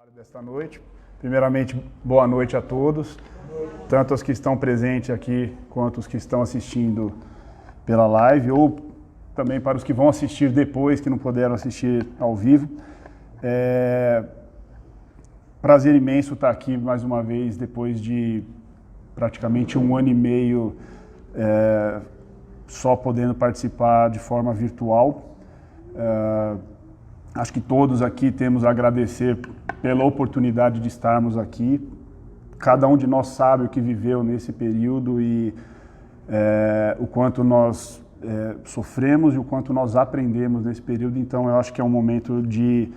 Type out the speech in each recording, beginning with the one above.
Desta noite. Primeiramente, boa noite a todos, tanto os que estão presentes aqui quanto os que estão assistindo pela live, ou também para os que vão assistir depois, que não puderam assistir ao vivo. Prazer imenso estar aqui mais uma vez, depois de praticamente 1 ano e meio só podendo participar de forma virtual. Acho que todos aqui temos a agradecer pela oportunidade de estarmos aqui. Cada um de nós sabe o que viveu nesse período e o quanto nós sofremos e o quanto nós aprendemos nesse período. Então, eu acho que é um momento de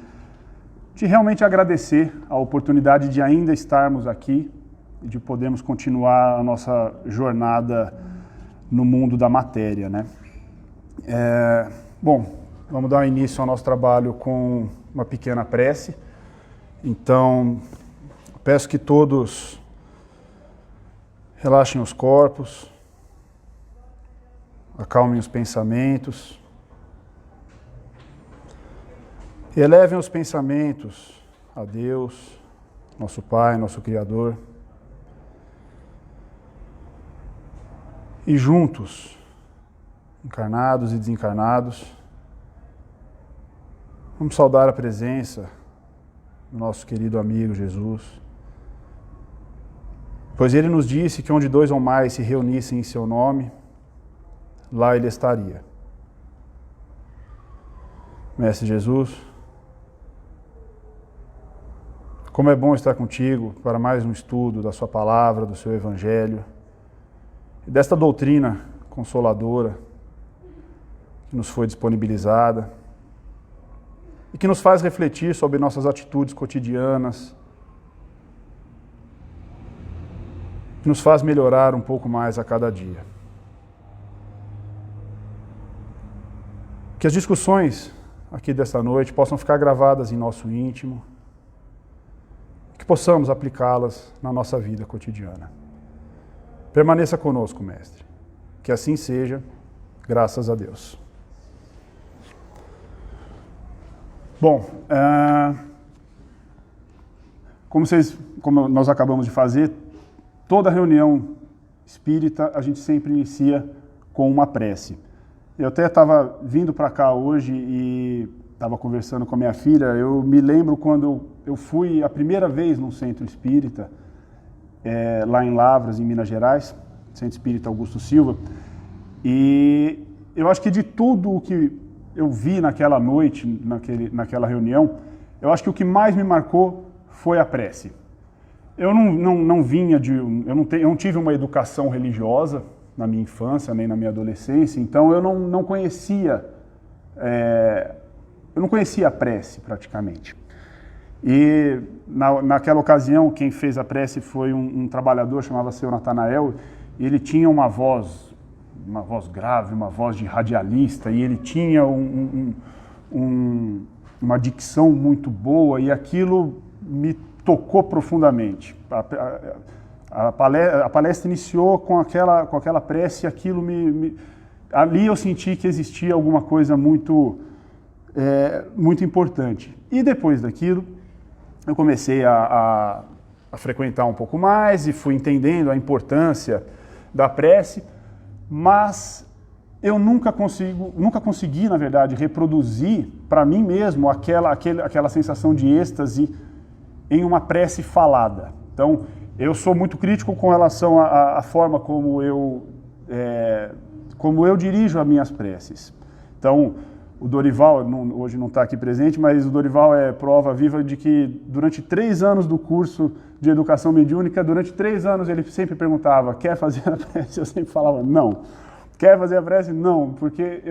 realmente agradecer a oportunidade de ainda estarmos aqui e de podermos continuar a nossa jornada no mundo da matéria, né? Bom, vamos dar início ao nosso trabalho com uma pequena prece. Então, peço que todos relaxem os corpos, acalmem os pensamentos, e elevem os pensamentos a Deus, nosso Pai, nosso Criador, e juntos, encarnados e desencarnados, vamos saudar a presença do nosso querido amigo Jesus, pois ele nos disse que onde 2 ou mais se reunissem em seu nome, lá ele estaria. Mestre Jesus, como é bom estar contigo para mais um estudo da sua palavra, do seu evangelho, e desta doutrina consoladora que nos foi disponibilizada, e que nos faz refletir sobre nossas atitudes cotidianas, que nos faz melhorar um pouco mais a cada dia. Que as discussões aqui desta noite possam ficar gravadas em nosso íntimo, que possamos aplicá-las na nossa vida cotidiana. Permaneça conosco, Mestre. Que assim seja, graças a Deus. Bom, como nós acabamos de fazer, toda reunião espírita a gente sempre inicia com uma prece. Eu até estava vindo para cá hoje e estava conversando com a minha filha. Eu me lembro quando eu fui a primeira vez num centro espírita, lá em Lavras, em Minas Gerais, Centro Espírita Augusto Silva, e eu acho que de tudo o que eu vi naquela noite, naquela reunião, eu acho que o que mais me marcou foi a prece. Eu não vinha eu não tive uma educação religiosa na minha infância, nem na minha adolescência, então eu não conhecia, a prece praticamente. E naquela ocasião, quem fez a prece foi um trabalhador, chamava Seu Natanael, e ele tinha uma voz grave, uma voz de radialista, e ele tinha uma dicção muito boa, e aquilo me tocou profundamente. A palestra iniciou com aquela prece, e aquilo ali eu senti que existia alguma coisa muito importante. E depois daquilo, eu comecei a frequentar um pouco mais, e fui entendendo a importância da prece, mas eu nunca consegui, na verdade, reproduzir para mim mesmo aquela sensação de êxtase em uma prece falada. Então, eu sou muito crítico com relação à forma como eu dirijo as minhas preces. Então, o Dorival, hoje não está aqui presente, mas o Dorival é prova viva de que durante 3 anos do curso de educação mediúnica, durante 3 anos ele sempre perguntava: quer fazer a prece? Eu sempre falava não. Quer fazer a prece? Não, porque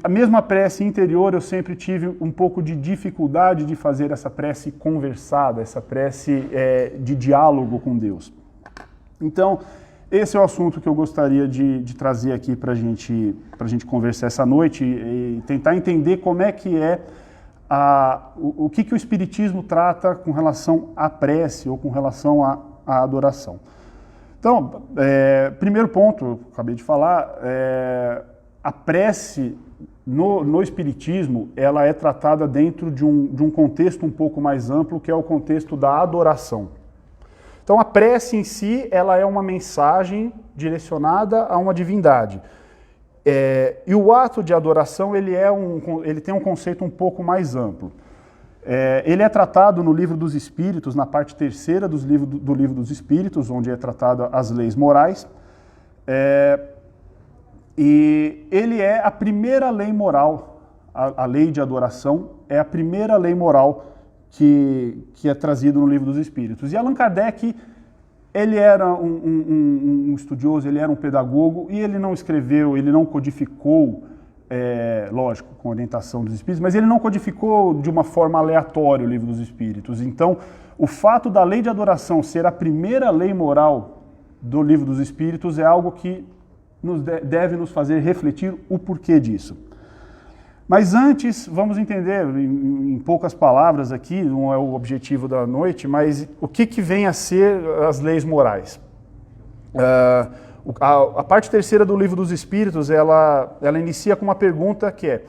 a mesma prece interior eu sempre tive um pouco de dificuldade de fazer essa prece conversada, essa prece de diálogo com Deus. Então, esse é o assunto que eu gostaria de trazer aqui para a gente conversar essa noite e tentar entender como é que o que o Espiritismo trata com relação à prece ou com relação à adoração. Então, primeiro ponto, eu acabei de falar, a prece no Espiritismo, ela é tratada dentro de um contexto um pouco mais amplo, que é o contexto da adoração. Então a prece em si, ela é uma mensagem direcionada a uma divindade. E o ato de adoração, ele tem um conceito um pouco mais amplo. Ele é tratado no Livro dos Espíritos, na parte terceira do Livro dos Espíritos, onde é tratado as leis morais. E ele é a primeira lei moral, a lei de adoração é a primeira lei moral que é trazido no Livro dos Espíritos. E Allan Kardec, ele era um estudioso, ele era um pedagogo, e ele não escreveu, ele não codificou, lógico, com orientação dos Espíritos, mas ele não codificou de uma forma aleatória o Livro dos Espíritos. Então, o fato da lei de adoração ser a primeira lei moral do Livro dos Espíritos é algo que deve nos fazer refletir o porquê disso. Mas antes, vamos entender, em poucas palavras aqui, não é o objetivo da noite, mas o que vem a ser as leis morais. A parte terceira do Livro dos Espíritos, ela inicia com uma pergunta que é: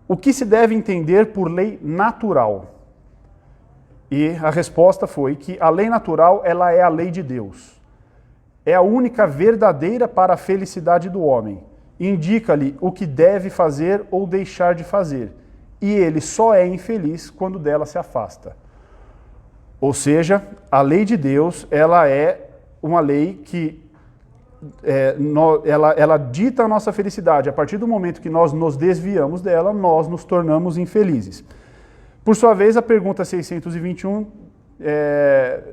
o que se deve entender por lei natural? E a resposta foi que a lei natural, ela é a lei de Deus. É a única verdadeira para a felicidade do homem. Indica-lhe o que deve fazer ou deixar de fazer, e ele só é infeliz quando dela se afasta. Ou seja, a lei de Deus, ela é uma lei que ela dita a nossa felicidade. A partir do momento que nós nos desviamos dela, nós nos tornamos infelizes. Por sua vez, a pergunta 621 é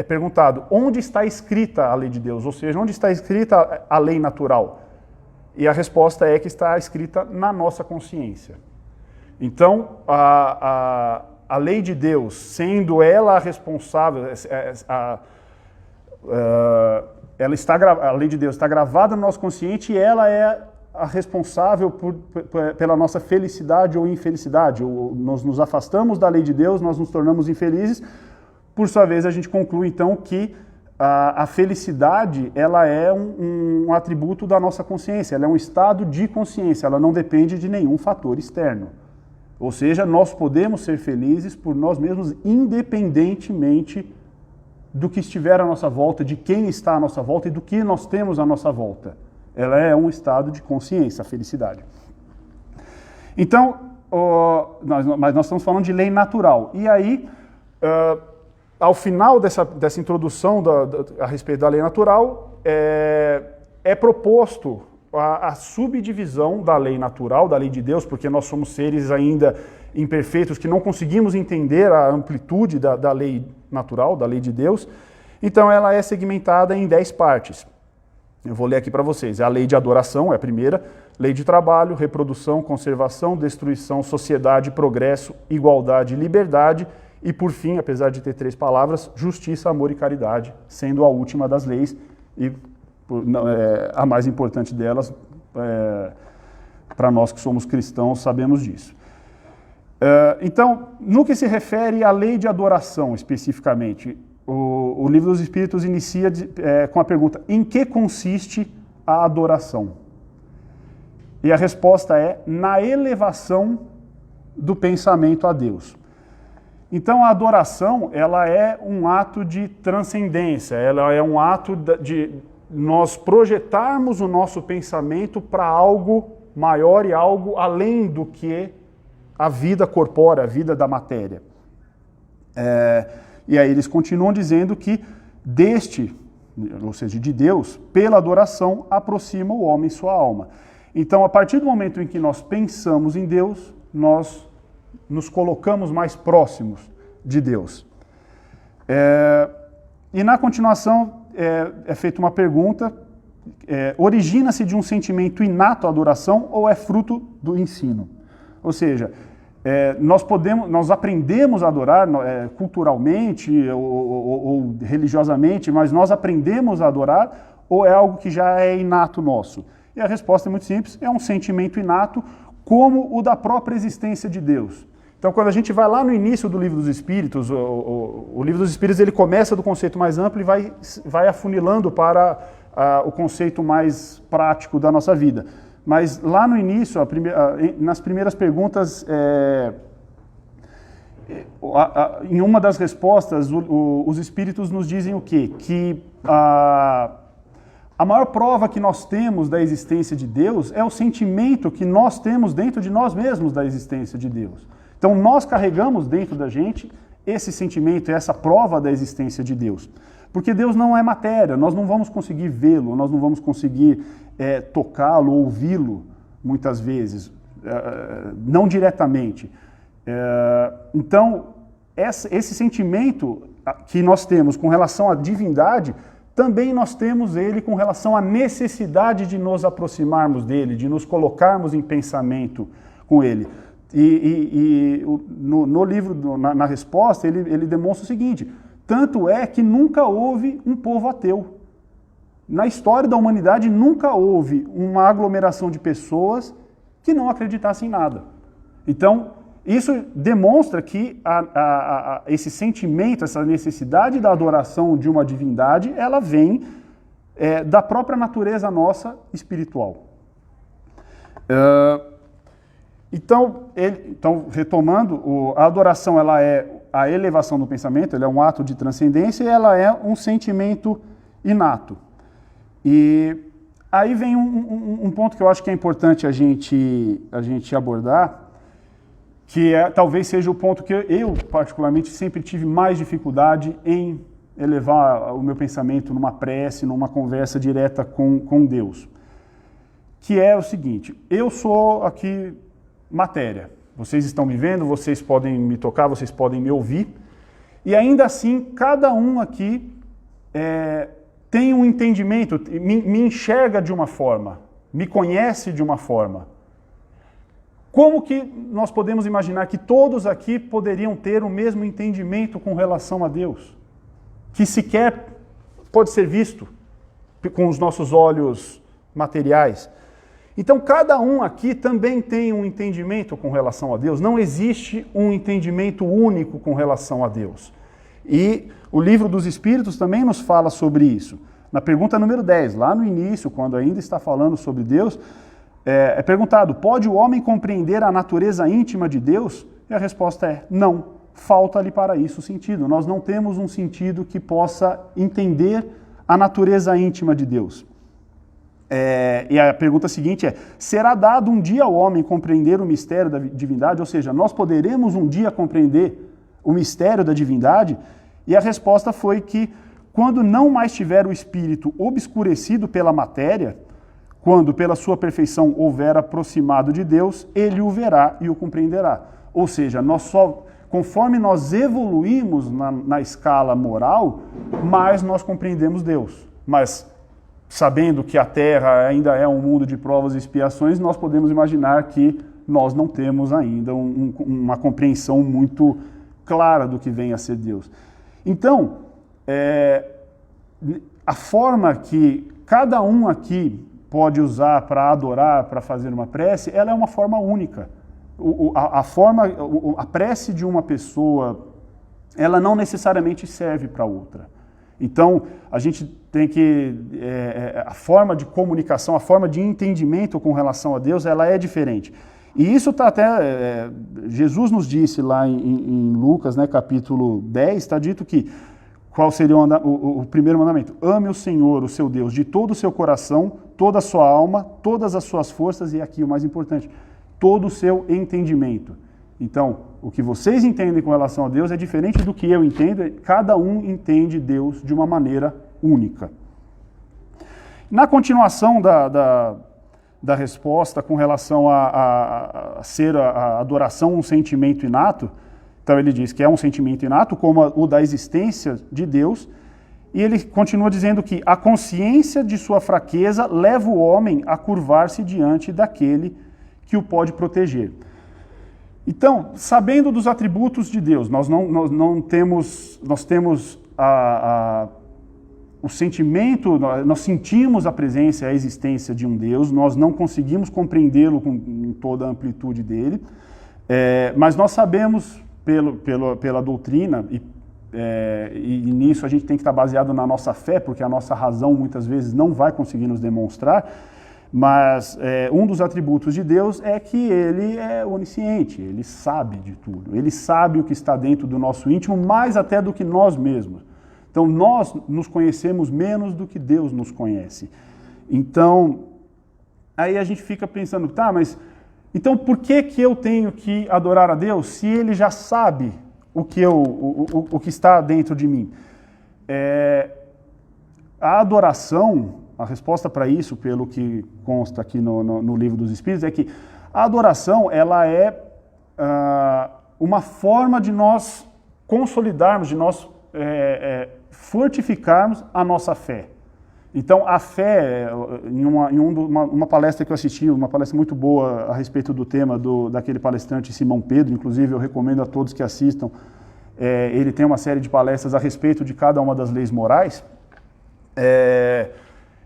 perguntado: onde está escrita a lei de Deus? Ou seja, onde está escrita a lei natural? E a resposta é que está escrita na nossa consciência. Então, a lei de Deus, sendo ela a responsável, a lei de Deus está gravada no nosso consciente, e ela é a responsável pela nossa felicidade ou infelicidade. Nós nos afastamos da lei de Deus, nós nos tornamos infelizes. Por sua vez, a gente conclui então que a felicidade, ela é um atributo da nossa consciência, ela é um estado de consciência, ela não depende de nenhum fator externo. Ou seja, nós podemos ser felizes por nós mesmos, independentemente do que estiver à nossa volta, de quem está à nossa volta e do que nós temos à nossa volta. Ela é um estado de consciência, a felicidade. Então, mas nós estamos falando de lei natural. E aí, ao final dessa introdução a respeito da lei natural, é proposto a subdivisão da lei natural, da lei de Deus, porque nós somos seres ainda imperfeitos, que não conseguimos entender a amplitude da lei natural, da lei de Deus. Então ela é segmentada em 10 partes. Eu vou ler aqui para vocês. É a lei de adoração, é a primeira. Lei de trabalho, reprodução, conservação, destruição, sociedade, progresso, igualdade e liberdade. E por fim, apesar de ter 3 palavras, justiça, amor e caridade, sendo a última das leis e a mais importante delas, para nós que somos cristãos, sabemos disso. Então, no que se refere à lei de adoração especificamente, o Livro dos Espíritos inicia com a pergunta: em que consiste a adoração? E a resposta é: na elevação do pensamento a Deus. Então a adoração, ela é um ato de transcendência, ela é um ato de nós projetarmos o nosso pensamento para algo maior e algo além do que a vida corpórea, a vida da matéria. E aí eles continuam dizendo que ou seja, de Deus, pela adoração, aproxima o homem sua alma. Então, a partir do momento em que nós pensamos em Deus, nós nos colocamos mais próximos de Deus. E na continuação é feita uma pergunta: origina-se de um sentimento inato à adoração ou é fruto do ensino? Ou seja, nós aprendemos a adorar culturalmente ou religiosamente, mas nós aprendemos a adorar ou é algo que já é inato nosso? E a resposta é muito simples: é um sentimento inato, como o da própria existência de Deus. Então, quando a gente vai lá no início do Livro dos Espíritos, o Livro dos Espíritos ele começa do conceito mais amplo e vai afunilando para o conceito mais prático da nossa vida. mas lá no início, nas primeiras perguntas, em uma das respostas, os Espíritos nos dizem o quê? Que a maior prova que nós temos da existência de Deus é o sentimento que nós temos dentro de nós mesmos da existência de Deus. Então nós carregamos dentro da gente esse sentimento, essa prova da existência de Deus. Porque Deus não é matéria, nós não vamos conseguir vê-lo, nós não vamos conseguir tocá-lo, ouvi-lo, muitas vezes, não diretamente. Então, esse sentimento que nós temos com relação à divindade, também nós temos ele com relação à necessidade de nos aproximarmos dele, de nos colocarmos em pensamento com ele. No livro, na resposta, ele demonstra o seguinte: tanto é que nunca houve um povo ateu. Na história da humanidade nunca houve uma aglomeração de pessoas que não acreditassem em nada. Então, isso demonstra que esse sentimento, essa necessidade da adoração de uma divindade, ela vem da própria natureza nossa espiritual. Então, retomando, a adoração ela é a elevação do pensamento, ela é um ato de transcendência e ela é um sentimento inato. E aí vem um ponto que eu acho que é importante a gente abordar, que talvez seja o ponto que eu, particularmente, sempre tive mais dificuldade em elevar o meu pensamento numa prece, numa conversa direta com Deus. Que é o seguinte: eu sou aqui matéria. Vocês estão me vendo, vocês podem me tocar, vocês podem me ouvir. E ainda assim, cada um aqui tem um entendimento, me enxerga de uma forma, me conhece de uma forma. Como que nós podemos imaginar que todos aqui poderiam ter o mesmo entendimento com relação a Deus? Que sequer pode ser visto com os nossos olhos materiais. Então, cada um aqui também tem um entendimento com relação a Deus. Não existe um entendimento único com relação a Deus. E o Livro dos Espíritos também nos fala sobre isso. Na pergunta número 10, lá no início, quando ainda está falando sobre Deus, é perguntado: pode o homem compreender a natureza íntima de Deus? E a resposta é não. Falta-lhe para isso sentido. Nós não temos um sentido que possa entender a natureza íntima de Deus. E a pergunta seguinte é: será dado um dia ao homem compreender o mistério da divindade? Ou seja, nós poderemos um dia compreender o mistério da divindade? E a resposta foi que, quando não mais tiver o espírito obscurecido pela matéria, quando pela sua perfeição houver aproximado de Deus, ele o verá e o compreenderá. Ou seja, conforme nós evoluímos na escala moral, mais nós compreendemos Deus. Mas, sabendo que a Terra ainda é um mundo de provas e expiações, nós podemos imaginar que nós não temos ainda uma compreensão muito clara do que vem a ser Deus. Então, a forma que cada um aqui pode usar para adorar, para fazer uma prece, ela é uma forma única. A prece de uma pessoa, ela não necessariamente serve para outra. Então, a gente tem que... a forma de comunicação, a forma de entendimento com relação a Deus, ela é diferente. E isso está até... Jesus nos disse lá em Lucas, né, capítulo 10, está dito que... Qual seria o primeiro mandamento? Ame o Senhor, o seu Deus, de todo o seu coração, toda a sua alma, todas as suas forças e aqui o mais importante, todo o seu entendimento. Então, o que vocês entendem com relação a Deus é diferente do que eu entendo, cada um entende Deus de uma maneira única. Na continuação da resposta com relação a ser a adoração um sentimento inato, então ele diz que é um sentimento inato, como o da existência de Deus, e ele continua dizendo que a consciência de sua fraqueza leva o homem a curvar-se diante daquele que o pode proteger. Então, sabendo dos atributos de Deus, nós temos o sentimento, nós sentimos a presença e a existência de um Deus, nós não conseguimos compreendê-lo em toda a amplitude dele, mas nós sabemos pela doutrina, e nisso a gente tem que estar baseado na nossa fé, porque a nossa razão muitas vezes não vai conseguir nos demonstrar, Mas um dos atributos de Deus é que ele é onisciente, ele sabe de tudo, ele sabe o que está dentro do nosso íntimo, mais até do que nós mesmos. Então nós nos conhecemos menos do que Deus nos conhece. Então, aí a gente fica pensando, tá, mas então por que eu tenho que adorar a Deus se ele já sabe o que está dentro de mim? A adoração, a resposta para isso, pelo que consta aqui no Livro dos Espíritos, é que a adoração ela é uma forma de nós consolidarmos, de nós fortificarmos a nossa fé. Então, a fé, em uma palestra que eu assisti, uma palestra muito boa a respeito do tema daquele palestrante Simão Pedro, inclusive eu recomendo a todos que assistam, ele tem uma série de palestras a respeito de cada uma das leis morais.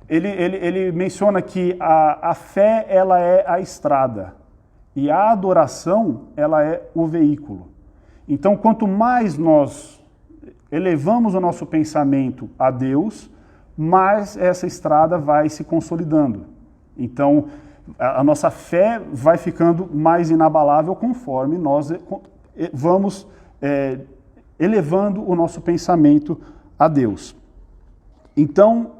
Ele menciona que a fé ela é a estrada e a adoração ela é o veículo. Então, quanto mais nós elevamos o nosso pensamento a Deus, mais essa estrada vai se consolidando. Então, a nossa fé vai ficando mais inabalável conforme nós vamos elevando o nosso pensamento a Deus. Então,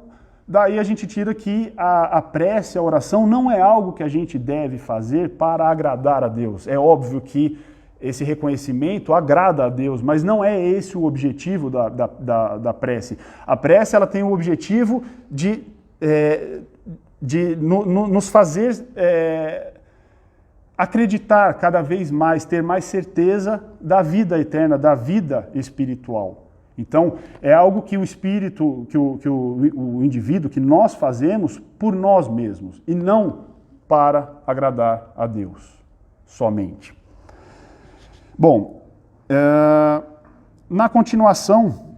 daí a gente tira que a prece, a oração, não é algo que a gente deve fazer para agradar a Deus. É óbvio que esse reconhecimento agrada a Deus, mas não é esse o objetivo da prece. A prece ela tem o objetivo de nos fazer acreditar cada vez mais, ter mais certeza da vida eterna, da vida espiritual. Então, é algo que o espírito, que o indivíduo, que nós fazemos por nós mesmos, e não para agradar a Deus somente. Bom, na continuação,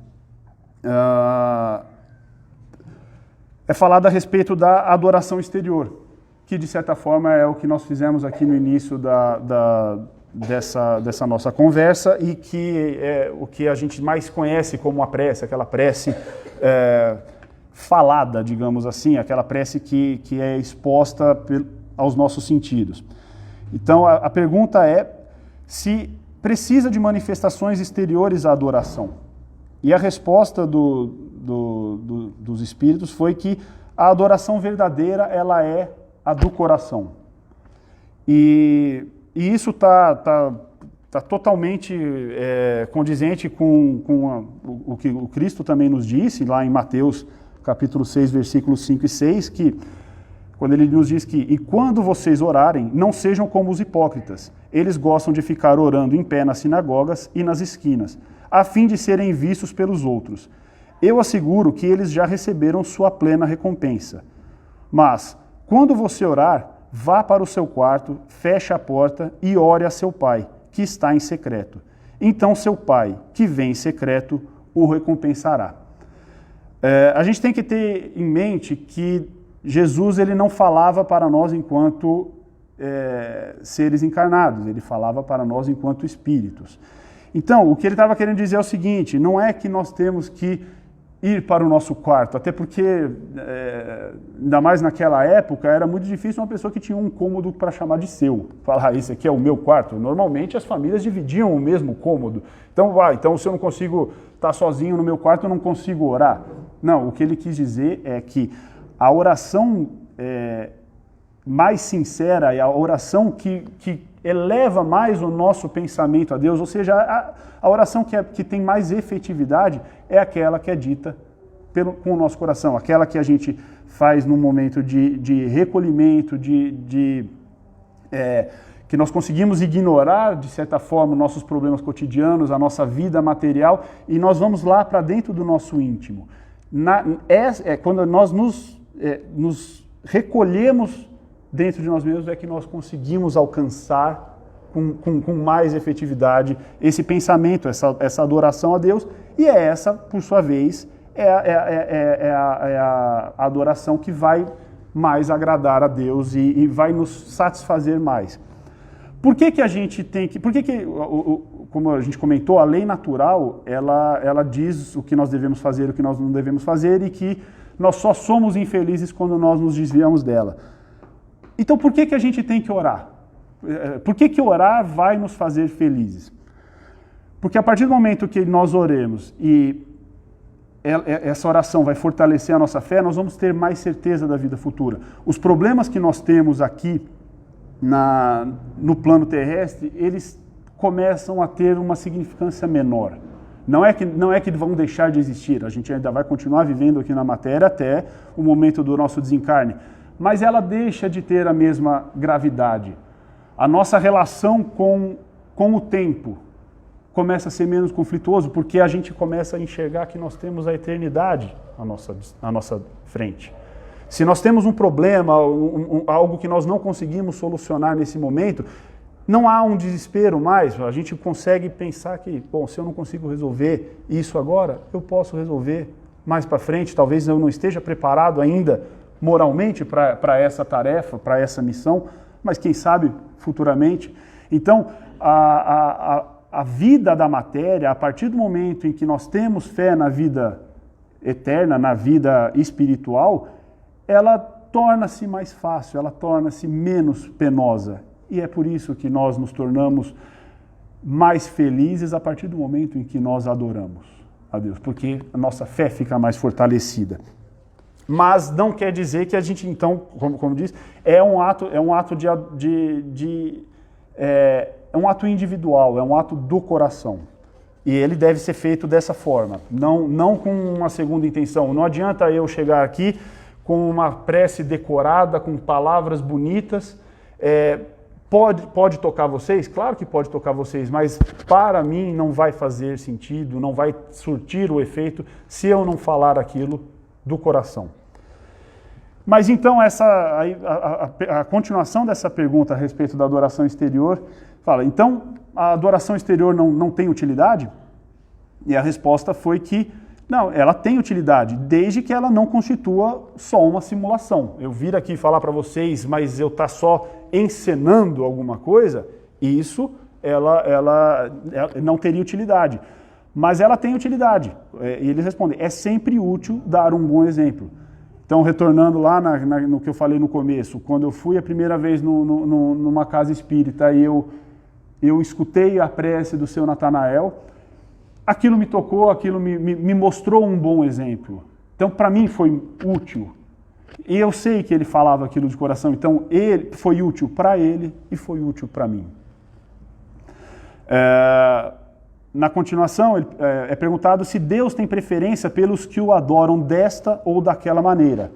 é falado a respeito da adoração exterior, que de certa forma é o que nós fizemos aqui no início dessa nossa conversa e que é o que a gente mais conhece como a prece, aquela prece falada, digamos assim, aquela prece que é exposta aos nossos sentidos. Então a pergunta é se precisa de manifestações exteriores à adoração. E a resposta dos espíritos foi que a adoração verdadeira ela é a do coração. E isso está totalmente condizente com o que o Cristo também nos disse, lá em Mateus capítulo 6, versículos 5 e 6, que quando ele nos diz que, e quando vocês orarem, não sejam como os hipócritas. Eles gostam de ficar orando em pé nas sinagogas e nas esquinas, a fim de serem vistos pelos outros. Eu asseguro que eles já receberam sua plena recompensa. Mas, quando você orar, vá para o seu quarto, feche a porta e ore a seu pai, que está em secreto. Então seu pai, que vem em secreto, o recompensará. A gente tem que ter em mente que Jesus ele não falava para nós enquanto seres encarnados, ele falava para nós enquanto espíritos. Então, o que ele estava querendo dizer é o seguinte, não é que nós temos que ir para o nosso quarto, até porque, ainda mais naquela época, era muito difícil uma pessoa que tinha um cômodo para chamar de seu, falar, esse aqui é o meu quarto. Normalmente as famílias dividiam o mesmo cômodo. Então se eu não consigo estar sozinho no meu quarto, eu não consigo orar. Não, o que ele quis dizer é que a oração mais sincera e a oração que eleva mais o nosso pensamento a Deus, ou seja, a oração que tem mais efetividade é aquela que é dita com o nosso coração, aquela que a gente faz num momento de recolhimento, que nós conseguimos ignorar, de certa forma, os nossos problemas cotidianos, a nossa vida material, e nós vamos lá para dentro do nosso íntimo. Quando nós nos recolhemos dentro de nós mesmos, é que nós conseguimos alcançar com mais efetividade esse pensamento, essa adoração a Deus, e essa, por sua vez, a adoração que vai mais agradar a Deus e vai nos satisfazer mais. Por que a gente tem que... como a gente comentou, a lei natural, ela diz o que nós devemos fazer, o que nós não devemos fazer, e que nós só somos infelizes quando nós nos desviamos dela. Então por que a gente tem que orar? Por que orar vai nos fazer felizes? Porque a partir do momento que nós oremos e essa oração vai fortalecer a nossa fé, nós vamos ter mais certeza da vida futura. Os problemas que nós temos aqui no plano terrestre, eles começam a ter uma significância menor. Não é que vão deixar de existir, a gente ainda vai continuar vivendo aqui na matéria até o momento do nosso desencarne, mas ela deixa de ter a mesma gravidade. A nossa relação com o tempo começa a ser menos conflituoso, porque a gente começa a enxergar que nós temos a eternidade à nossa frente. Se nós temos um problema, algo que nós não conseguimos solucionar nesse momento, não há um desespero mais, a gente consegue pensar que, bom, se eu não consigo resolver isso agora, eu posso resolver mais para frente, talvez eu não esteja preparado ainda moralmente para essa tarefa, para essa missão, mas quem sabe futuramente. Então, a vida da matéria, a partir do momento em que nós temos fé na vida eterna, na vida espiritual, ela torna-se mais fácil, ela torna-se menos penosa. E é por isso que nós nos tornamos mais felizes a partir do momento em que nós adoramos a Deus, porque a nossa fé fica mais fortalecida. Mas não quer dizer que a gente, então, como diz, é um ato individual, é um ato do coração. E ele deve ser feito dessa forma, não com uma segunda intenção. Não adianta eu chegar aqui com uma prece decorada, com palavras bonitas. Pode tocar vocês? Claro que pode tocar vocês, mas para mim não vai fazer sentido, não vai surtir o efeito se eu não falar aquilo do coração. Mas então a continuação dessa pergunta a respeito da adoração exterior fala, então a adoração exterior não tem utilidade? E a resposta foi que não, ela tem utilidade, desde que ela não constitua só uma simulação. Eu vir aqui falar para vocês, mas eu estar só encenando alguma coisa, isso ela não teria utilidade. Mas ela tem utilidade. E eles respondem, é sempre útil dar um bom exemplo. Então, retornando lá no que eu falei no começo, quando eu fui a primeira vez numa casa espírita e eu escutei a prece do seu Natanael, aquilo me tocou, aquilo me mostrou um bom exemplo. Então, para mim, foi útil. E eu sei que ele falava aquilo de coração, então ele foi útil para ele e foi útil para mim. Na continuação, é perguntado se Deus tem preferência pelos que o adoram desta ou daquela maneira.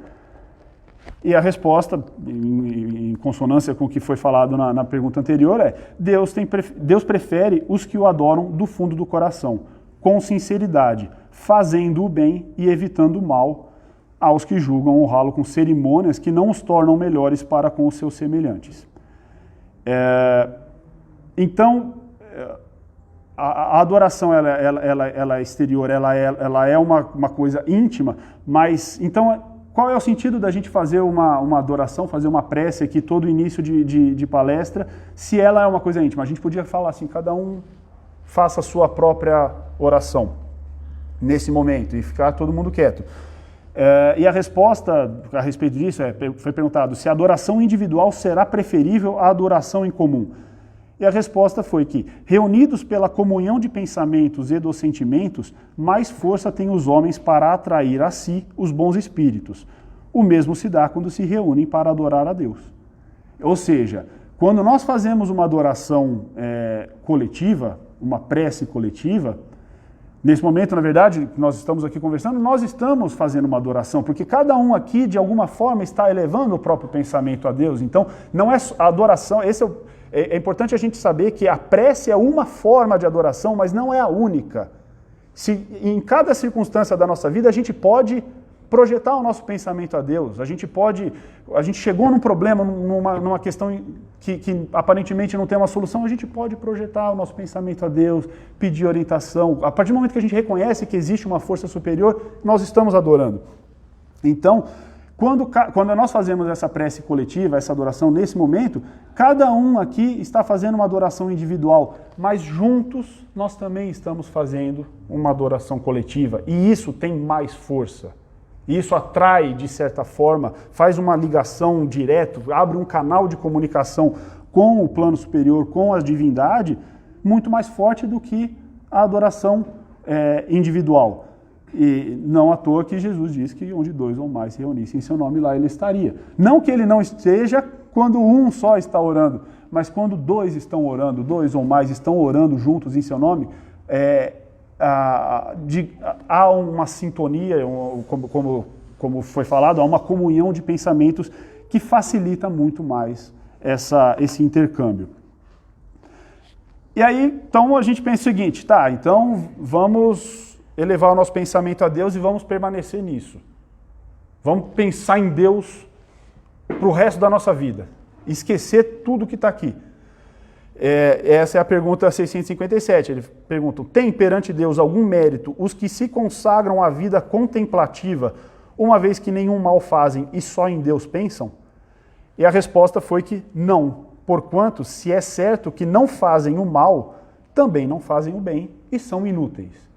E a resposta, em consonância com o que foi falado na pergunta anterior, é Deus prefere os que o adoram do fundo do coração, com sinceridade, fazendo o bem e evitando o mal aos que julgam honrá-lo com cerimônias que não os tornam melhores para com os seus semelhantes. Então, a adoração ela exterior, ela é uma coisa íntima, mas então qual é o sentido da gente fazer uma adoração, fazer uma prece aqui todo início de palestra, se ela é uma coisa íntima? A gente podia falar assim, cada um faça a sua própria oração nesse momento e ficar todo mundo quieto. E a resposta a respeito disso foi perguntado se a adoração individual será preferível à adoração em comum. E a resposta foi que, reunidos pela comunhão de pensamentos e dos sentimentos, mais força têm os homens para atrair a si os bons espíritos. O mesmo se dá quando se reúnem para adorar a Deus. Ou seja, quando nós fazemos uma adoração coletiva, uma prece coletiva, nesse momento, na verdade, nós estamos aqui conversando, nós estamos fazendo uma adoração, porque cada um aqui, de alguma forma, está elevando o próprio pensamento a Deus. Então, não é a adoração, é importante a gente saber que a prece é uma forma de adoração, mas não é a única. Se em cada circunstância da nossa vida a gente pode projetar o nosso pensamento a Deus, a gente chegou num problema, numa questão que aparentemente não tem uma solução, a gente pode projetar o nosso pensamento a Deus, pedir orientação. A partir do momento que a gente reconhece que existe uma força superior, nós estamos adorando. Então, quando nós fazemos essa prece coletiva, essa adoração nesse momento, cada um aqui está fazendo uma adoração individual, mas juntos nós também estamos fazendo uma adoração coletiva, e isso tem mais força. E isso atrai, de certa forma, faz uma ligação direta, abre um canal de comunicação com o plano superior, com a divindade, muito mais forte do que a adoração individual. E não à toa que Jesus diz que onde 2 ou mais se reunissem em seu nome, lá ele estaria. Não que ele não esteja quando um só está orando, mas quando 2 estão orando, 2 ou mais estão orando juntos em seu nome, há uma sintonia, como foi falado, há uma comunhão de pensamentos que facilita muito mais esse intercâmbio. E aí, então a gente pensa o seguinte, tá, então vamos elevar o nosso pensamento a Deus e vamos permanecer nisso. Vamos pensar em Deus para o resto da nossa vida. Esquecer tudo que está aqui. Essa é a pergunta 657. Ele pergunta, tem perante Deus algum mérito os que se consagram à vida contemplativa, uma vez que nenhum mal fazem e só em Deus pensam? E a resposta foi que não, porquanto, se é certo que não fazem o mal, também não fazem o bem e são inúteis.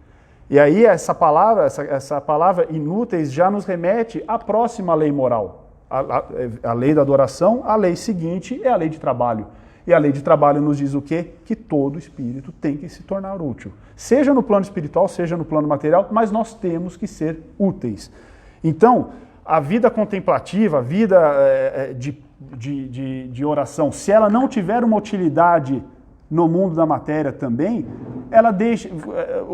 E aí essa palavra inúteis já nos remete à próxima lei moral. A lei da adoração, a lei seguinte é a lei de trabalho. E a lei de trabalho nos diz o quê? Que todo espírito tem que se tornar útil. Seja no plano espiritual, seja no plano material, mas nós temos que ser úteis. Então, a vida contemplativa, a vida de oração, se ela não tiver uma utilidade no mundo da matéria também,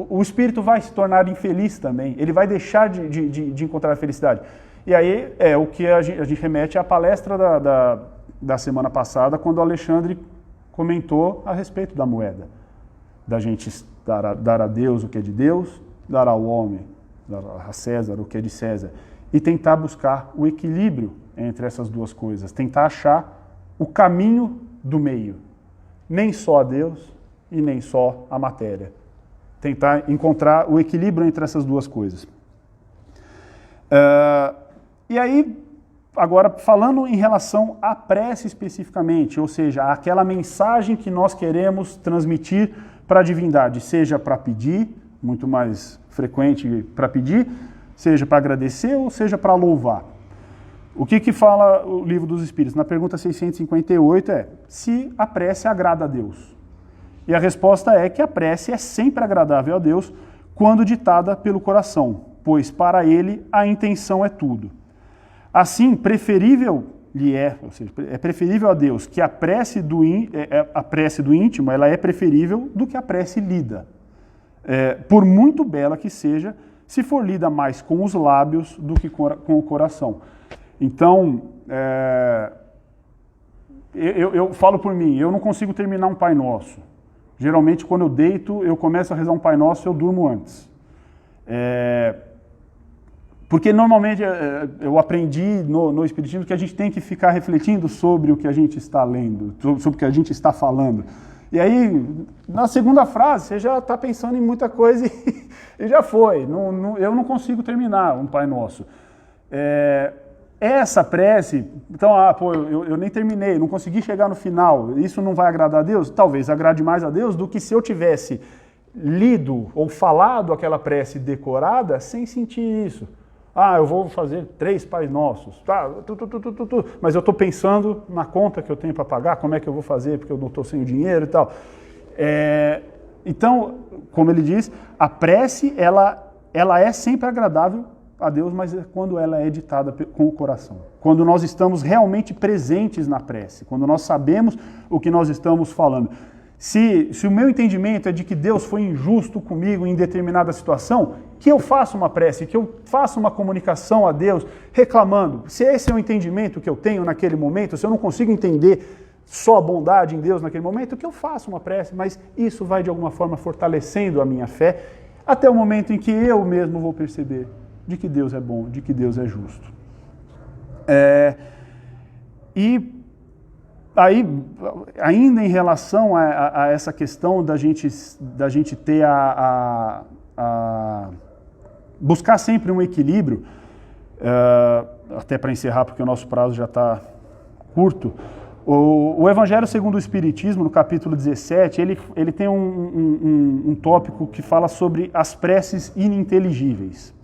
o espírito vai se tornar infeliz também, ele vai deixar de encontrar a felicidade. E aí é o que a gente remete à palestra da semana passada, quando o Alexandre comentou a respeito da moeda. Da gente dar a Deus o que é de Deus, dar ao homem, dar a César o que é de César. E tentar buscar o equilíbrio entre essas duas coisas, tentar achar o caminho do meio. Nem só a Deus e nem só a matéria. Tentar encontrar o equilíbrio entre essas duas coisas. E aí, agora falando em relação à prece especificamente, ou seja, aquela mensagem que nós queremos transmitir para a divindade, seja para pedir, muito mais frequente para pedir, seja para agradecer ou seja para louvar. O que fala o Livro dos Espíritos? Na pergunta 658 se a prece agrada a Deus. E a resposta é que a prece é sempre agradável a Deus quando ditada pelo coração, pois para ele a intenção é tudo. Assim, preferível lhe ou seja, é preferível a Deus que a prece do íntimo ela é preferível do que a prece lida. Por muito bela que seja, se for lida mais com os lábios do que com o coração. Então, eu falo por mim, eu não consigo terminar um Pai Nosso. Geralmente, quando eu deito, eu começo a rezar um Pai Nosso e eu durmo antes. Porque normalmente eu aprendi no Espiritismo que a gente tem que ficar refletindo sobre o que a gente está lendo, sobre o que a gente está falando. E aí, na segunda frase, você já está pensando em muita coisa e já foi. Eu não consigo terminar um Pai Nosso. Essa prece, então, eu nem terminei, não consegui chegar no final, isso não vai agradar a Deus? Talvez agrade mais a Deus do que se eu tivesse lido ou falado aquela prece decorada sem sentir isso. Eu vou fazer 3 Pais Nossos, tá, mas eu estou pensando na conta que eu tenho para pagar, como é que eu vou fazer, porque eu não estou sem o dinheiro e tal. Então, como ele diz, a prece, ela é sempre agradável a Deus, mas é quando ela é ditada com o coração. Quando nós estamos realmente presentes na prece, quando nós sabemos o que nós estamos falando. Se o meu entendimento é de que Deus foi injusto comigo em determinada situação, que eu faça uma prece, que eu faça uma comunicação a Deus reclamando. Se esse é o entendimento que eu tenho naquele momento, se eu não consigo entender só a bondade em Deus naquele momento, que eu faça uma prece, mas isso vai de alguma forma fortalecendo a minha fé, até o momento em que eu mesmo vou perceber de que Deus é bom, de que Deus é justo. E aí, ainda em relação a essa questão da gente ter buscar sempre um equilíbrio, até para encerrar, porque o nosso prazo já está curto, o Evangelho segundo o Espiritismo, no capítulo 17, ele tem um tópico que fala sobre as preces ininteligíveis.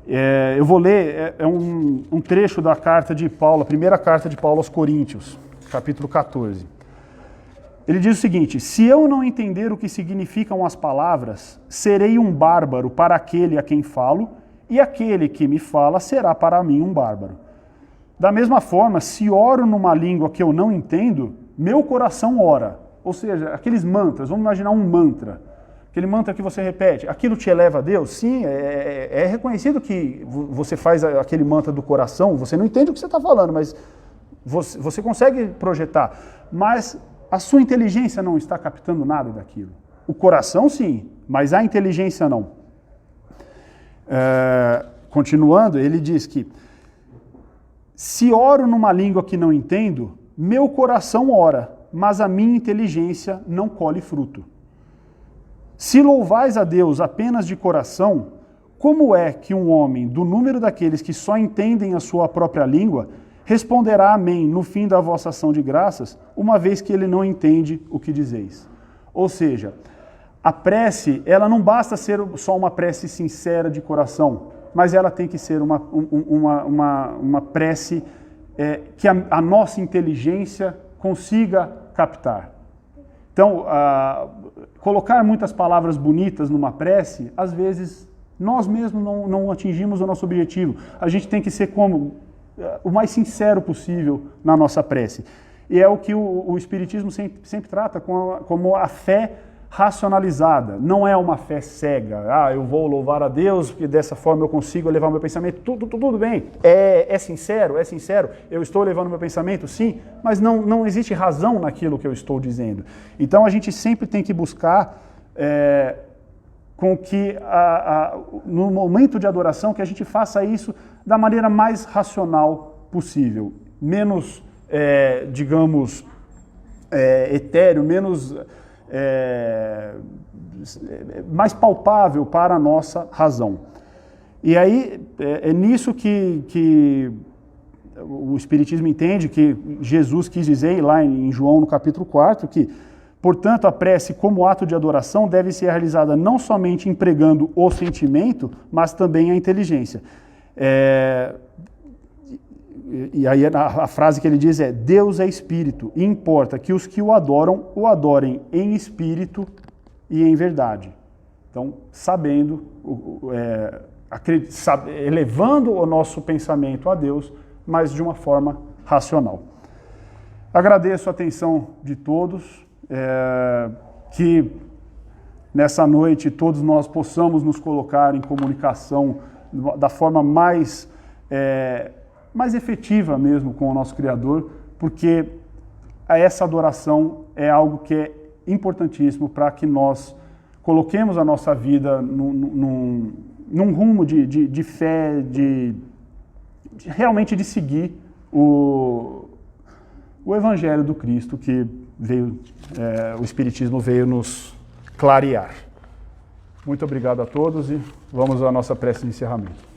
Eu vou ler um trecho da carta de Paulo, a primeira carta de Paulo aos Coríntios, capítulo 14. Ele diz o seguinte: se eu não entender o que significam as palavras, serei um bárbaro para aquele a quem falo, e aquele que me fala será para mim um bárbaro. Da mesma forma, se oro numa língua que eu não entendo, meu coração ora. Ou seja, aqueles mantras, vamos imaginar um mantra. Aquele mantra que você repete, aquilo te eleva a Deus? Sim, é reconhecido que você faz aquele mantra do coração, você não entende o que você está falando, mas você consegue projetar. Mas a sua inteligência não está captando nada daquilo. O coração sim, mas a inteligência não. Continuando, ele diz que se oro numa língua que não entendo, meu coração ora, mas a minha inteligência não colhe fruto. Se louvais a Deus apenas de coração, como é que um homem, do número daqueles que só entendem a sua própria língua, responderá amém no fim da vossa ação de graças, uma vez que ele não entende o que dizeis? Ou seja, a prece, ela não basta ser só uma prece sincera de coração, mas ela tem que ser uma prece que a nossa inteligência consiga captar. Então, colocar muitas palavras bonitas numa prece, às vezes nós mesmos não atingimos o nosso objetivo. A gente tem que ser o mais sincero possível na nossa prece. E é o que o Espiritismo sempre trata como a fé racionalizada. Não é uma fé cega. Eu vou louvar a Deus, porque dessa forma eu consigo elevar meu pensamento. Tudo bem. É sincero, eu estou elevando meu pensamento, sim, mas não existe razão naquilo que eu estou dizendo. Então a gente sempre tem que buscar com que no momento de adoração que a gente faça isso da maneira mais racional possível, menos, digamos, etéreo, menos mais palpável para a nossa razão. E aí é nisso que o Espiritismo entende, que Jesus quis dizer lá em João no capítulo 4, que, portanto, a prece como ato de adoração deve ser realizada não somente empregando o sentimento, mas também a inteligência. E aí a frase que ele diz é: Deus é espírito, e importa que os que o adorem em espírito e em verdade. Então, sabendo, elevando o nosso pensamento a Deus, mas de uma forma racional. Agradeço a atenção de todos, que nessa noite todos nós possamos nos colocar em comunicação da forma mais efetiva mesmo com o nosso Criador, porque essa adoração é algo que é importantíssimo para que nós coloquemos a nossa vida num rumo de fé, realmente de seguir o Evangelho do Cristo que veio, o Espiritismo veio nos clarear. Muito obrigado a todos e vamos à nossa prece de encerramento.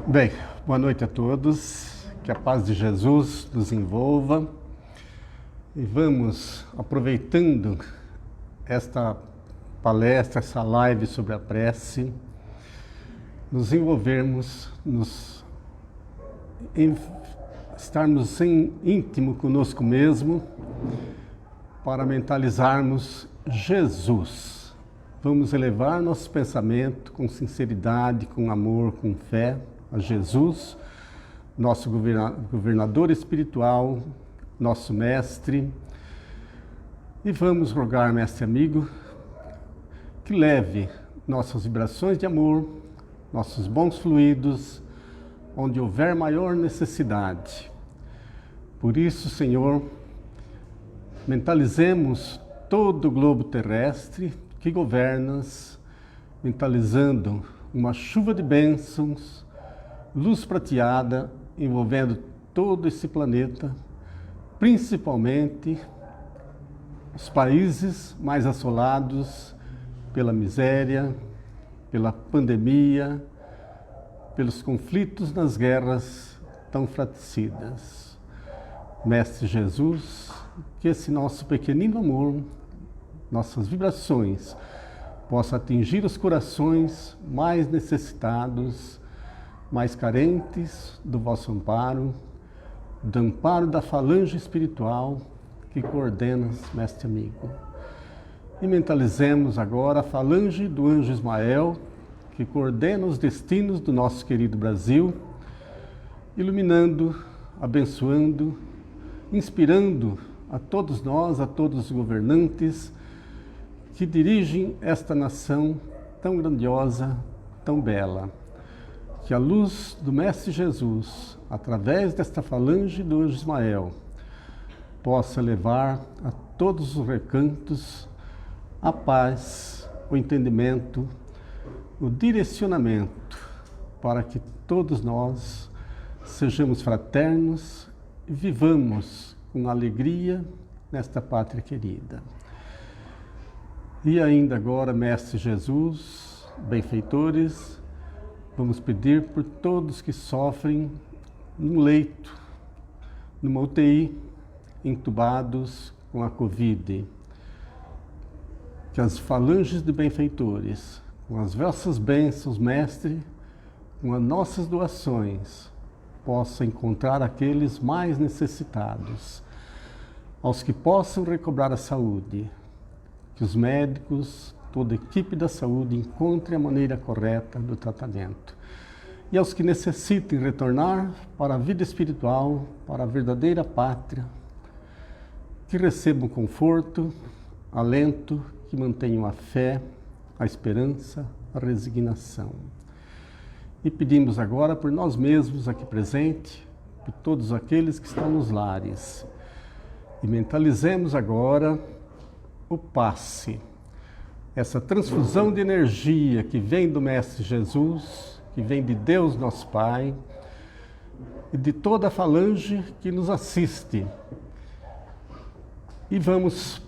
Bem, boa noite a todos, que a paz de Jesus nos envolva e vamos, aproveitando esta palestra, essa live sobre a prece, nos envolvermos, estarmos em íntimo conosco mesmo para mentalizarmos Jesus. Vamos elevar nosso pensamento com sinceridade, com amor, com fé a Jesus, nosso governador espiritual, nosso mestre, e vamos rogar, mestre amigo, que leve nossas vibrações de amor, nossos bons fluidos, onde houver maior necessidade. Por isso, Senhor, Mentalizemos todo o globo terrestre que governas, mentalizando uma chuva de bênçãos, luz prateada envolvendo todo esse planeta, principalmente os países mais assolados pela miséria, pela pandemia, pelos conflitos nas guerras tão fratricidas. Mestre Jesus, que esse nosso pequenino amor, nossas vibrações, possa atingir os corações mais necessitados, mais carentes do vosso amparo, do amparo da falange espiritual que coordenas, mestre amigo. E mentalizemos agora a falange do anjo Ismael, que coordena os destinos do nosso querido Brasil, iluminando, abençoando, inspirando a todos nós, a todos os governantes que dirigem esta nação tão grandiosa, tão bela. Que a luz do Mestre Jesus, através desta falange do anjo Ismael, possa levar a todos os recantos a paz, o entendimento, o direcionamento, para que todos nós sejamos fraternos e vivamos com alegria nesta pátria querida. E ainda agora, Mestre Jesus, benfeitores, vamos pedir por todos que sofrem num leito, numa UTI, entubados com a Covid. Que as falanges de benfeitores, com as vossas bênçãos, Mestre, com as nossas doações, possam encontrar aqueles mais necessitados, aos que possam recobrar a saúde, que os médicos, toda a equipe da saúde encontre a maneira correta do tratamento. E aos que necessitem retornar para a vida espiritual, para a verdadeira pátria, que recebam conforto, alento, que mantenham a fé, a esperança, a resignação. E pedimos agora por nós mesmos aqui presentes, por todos aqueles que estão nos lares. E mentalizemos agora o passe, essa transfusão de energia que vem do Mestre Jesus, que vem de Deus nosso Pai, e de toda a falange que nos assiste. E vamos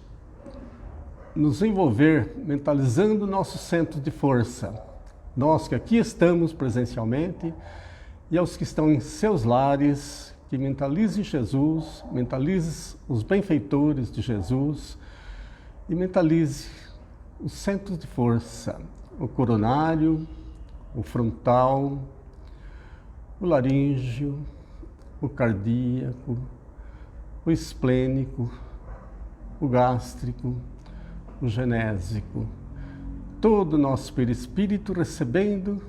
nos envolver mentalizando nossos centros de força. Nós que aqui estamos presencialmente e aos que estão em seus lares, que mentalizem Jesus, mentalize os benfeitores de Jesus e mentalize os centros de força, o coronário, o frontal, o laríngeo, o cardíaco, o esplênico, o gástrico, o genésico, todo o nosso perispírito recebendo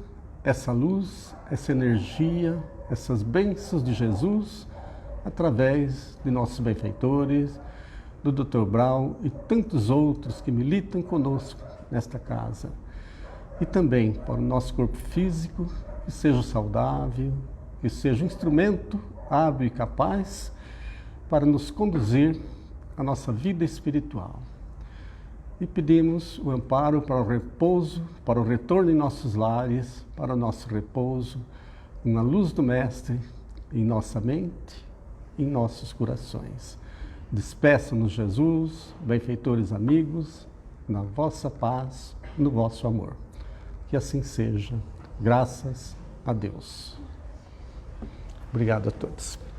essa luz, essa energia, essas bênçãos de Jesus, através de nossos benfeitores, do Dr. Brau e tantos outros que militam conosco nesta casa. E também para o nosso corpo físico, que seja saudável, que seja um instrumento hábil e capaz para nos conduzir à nossa vida espiritual. E pedimos o amparo para o repouso, para o retorno em nossos lares, para o nosso repouso, com a luz do Mestre em nossa mente, em nossos corações. Despeçam-nos, Jesus, benfeitores amigos, na vossa paz, no vosso amor. Que assim seja. Graças a Deus. Obrigado a todos.